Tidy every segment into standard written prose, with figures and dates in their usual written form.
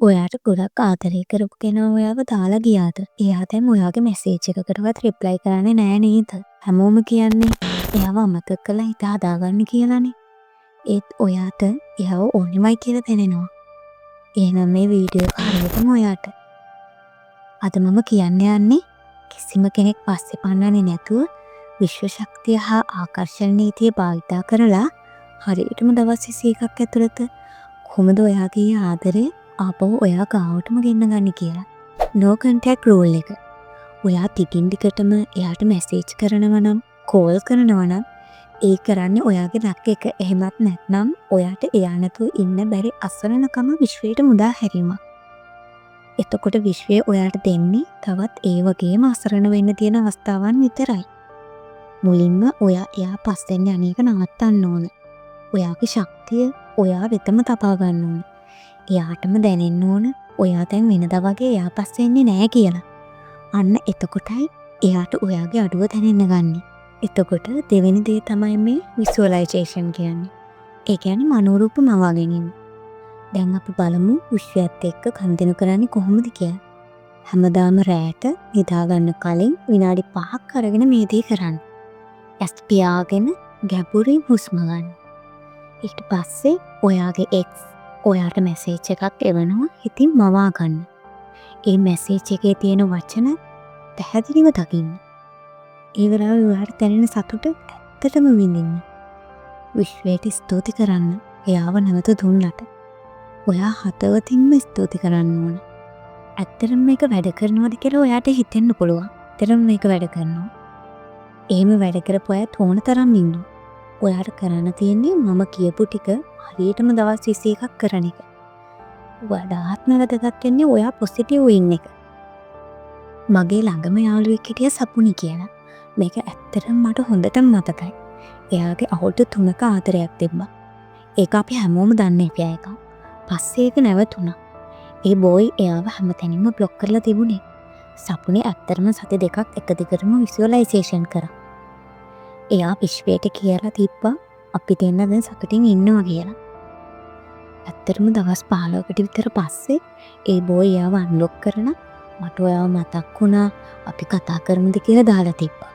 ඔයාට ගොඩක් ආදරේ කරපු කෙනා ඔයාව දාලා ගියාද? එයා දැන් ඔයාගේ මැසේජ් එකකටවත් රිප්ලයි කරන්නේ නෑ නේද? හැමෝම කියන්නේ එයාව අමතක කරලා හිත හදාගන්න කියලානේ. ඒත් ඔයාට එයාව ඕනෙමයි කියලා දැනෙනවා. එහෙනම් මේ වීඩියෝ එක හරියටම ඔයාට. අද මම කියන්න යන්නේ කිසිම කෙනෙක් පස්සේ පන්නන්නේ නැතුව විශ්ව ශක්තිය හා ආකර්ෂණ නීතිය භාවිතා කරලා හරියටම දවස් 21ක් ඇතුළත කොහොමද ඔයාගේ ආදරේ ආපහු ඔයා ගාවටම ගෙන්න ගන්න කියලා. No contact rule එක. ඔයා ටිකින් ටිකටම එයාට මැසේජ් කරනවා නම්, කෝල් කරනවා නම් ඒ කරන්නේ ඔයාගේ ලක් එක. එහෙමත් නැත්නම් ඔයාට එයා නැතුව ඉන්න බැරි අසරණකම විශ්වයට මුදා හැරීමක්. එතකොට විශ්වය ඔයාට දෙන්නේ තවත් ඒ වගේම අසරණ වෙන්න තියෙන අවස්ථාවන් විතරයි. මුලින්ම ඔයා එයා පස්සෙන් යන එක නවත්තන්න ඕන. ඔයාගේ ශක්තිය ඔයා වෙතම තබා ගන්න ඕන. එයාටම දැනෙන්න ඕන ඔයා දැන් වෙනදා වගේ එයා පස්සේ ඉන්නේ නෑ කියලා. අන්න එතකොටයි එයාට ඔයාගේ අඩුව දැනෙන්න ගන්නේ. එතකොට දෙවෙනි දේ තමයි මේ විසුවලයිසේෂන් කියන්නේ. ඒ කියන්නේ මනෝරූප මවා ගැනීම. දැන් අපි බලමු විශ්වයත් එක්ක කන්දෙනු කරන්නේ කොහොමද කියලා. හැමදාම රැයට නිදා ගන්න කලින් විනාඩි 5ක් අරගෙන මේ දේ කරන්න. ඇස් පියාගෙන ගැඹුරින් හුස්ම ගන්න. ඊට පස්සේ ඔයාගේ එක්ස් ඔයාට මැසේජ් එකක් එවනවා. ඉතින් මවා ගන්න. ඒ මැසේජ් එකේ තියෙන වචන පැහැදිලිව දකින්න. ඒ වෙලාවේ ඔයාට දැනෙන සතුට ඇත්තටම විඳින්න. විශ්වයට ස්තුති කරන්න. එයාව නැවත දුන්නට. ඔයා හදවතින්ම ස්තුති කරන්න ඕන. ඇත්තටම මේක වැඩ කරනවද කියලා ඔයාට හිතෙන්න පුළුවන්. ඇත්තටම මේක වැඩ කරනවා. එහෙම වැඩ කරපු අය තෝන තරම් ඉන්නවා. ඔයාට කරන්න තියෙන්නේ මම කියපු ටික හරියටම දවස් 21ක් කරන එක. වඩාත්ම වැදගත් වෙන්නේ ඔයා පොසිටිව් ඉන්න එක. මගේ ළඟම යාළුවෙක් හිටියා සපුනි කියලා. මේක ඇත්තටම මට හොඳටම මතකයි. එයාගේ අවුරුදු 3ක ආදරයක් තිබ්බා. ඒක අපි හැමෝම දන්නේ නැහැ එකක්. පස්සේ ඒක නැවතුණා. ඒ බෝයි එයාව හැමතැනින්ම බ්ලොක් කරලා තිබුණේ. සපුනි ඇත්තටම සති දෙකක් එක දිගටම විසුවලයිසේෂන් කරා. එයා විශ්වයට කියලා තිබ්බා අපි දෙන්න දැන් සතුටින් ඉන්නවා කියලා. ඇත්තටම දවස් 15කට විතර පස්සේ ඒ බෝයි එයාව අන්ලොක් කරලා මට ඔයාව මතක් වුණා අපි කතා කරමුද කියලා දාලා තිබ්බා.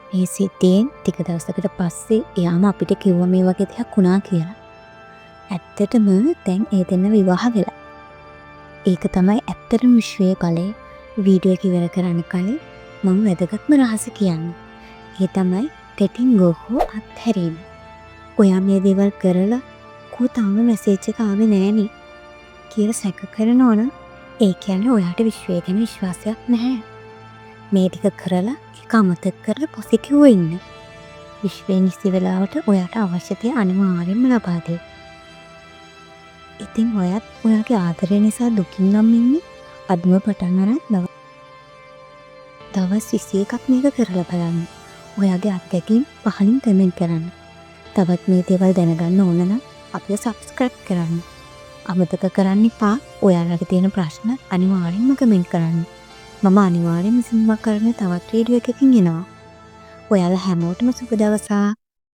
මේ සිද්ධියෙන් ටික දවසකට පස්සේ එයාම අපිට කිව්වා මේ වගේ දෙයක් වුණා කියලා. ඇත්තටම දැන් ඒ දෙන්න විවාහ වෙලා. ඒක තමයි ඇත්තටම විශ්වයේ බලය. වීඩියෝ එක ඉවර කරන්න කලින් මම වැදගත්ම රහස කියන්නේ. ඒ තමයි ටෙටින් ගෝහෝ අත්හැරීම. ඔයා මේ දේවල් කරලා කෝ තාම මැසේජ් එක ආවේ නෑනේ කියලා සැක කරනවනම් ඒ කියන්නේ ඔයාට විශ්වය ගැන විශ්වාසයක් නැහැ. මේ ටික කරලා ඒක අමතක කරලා පොසිටිව් වෙන්න. විශ්වයේ නිසි වෙලාවට ඔයාට අවශ්‍ය දේ අනිවාර්යෙන්ම ලබා දෙයි. ඉතින් ඔයත් ඔයාගේ ආදරය නිසා දුකින් නම් ඉන්නේ අදම පටන් අරන් දවස් 21ක් මේක කරලා බලන්න. ඔයාගේ අත්දැකීම් පහලින් කමෙන්ට් කරන්න. තවත් මේ දේවල් දැනගන්න ඕන නම් අපිව සබ්ස්ක්‍රයිබ් කරන්න. අමතක කරන්න එපා. ඔයාලගේ තියෙන ප්‍රශ්න අනිවාර්යෙන්ම කමෙන්ට් කරන්න. මම අනිවාර්යෙන්ම සිනමා කරන තවත් වීඩියෝ එකකින් එනවා. ඔයාලා හැමෝටම සුබ දවසක්.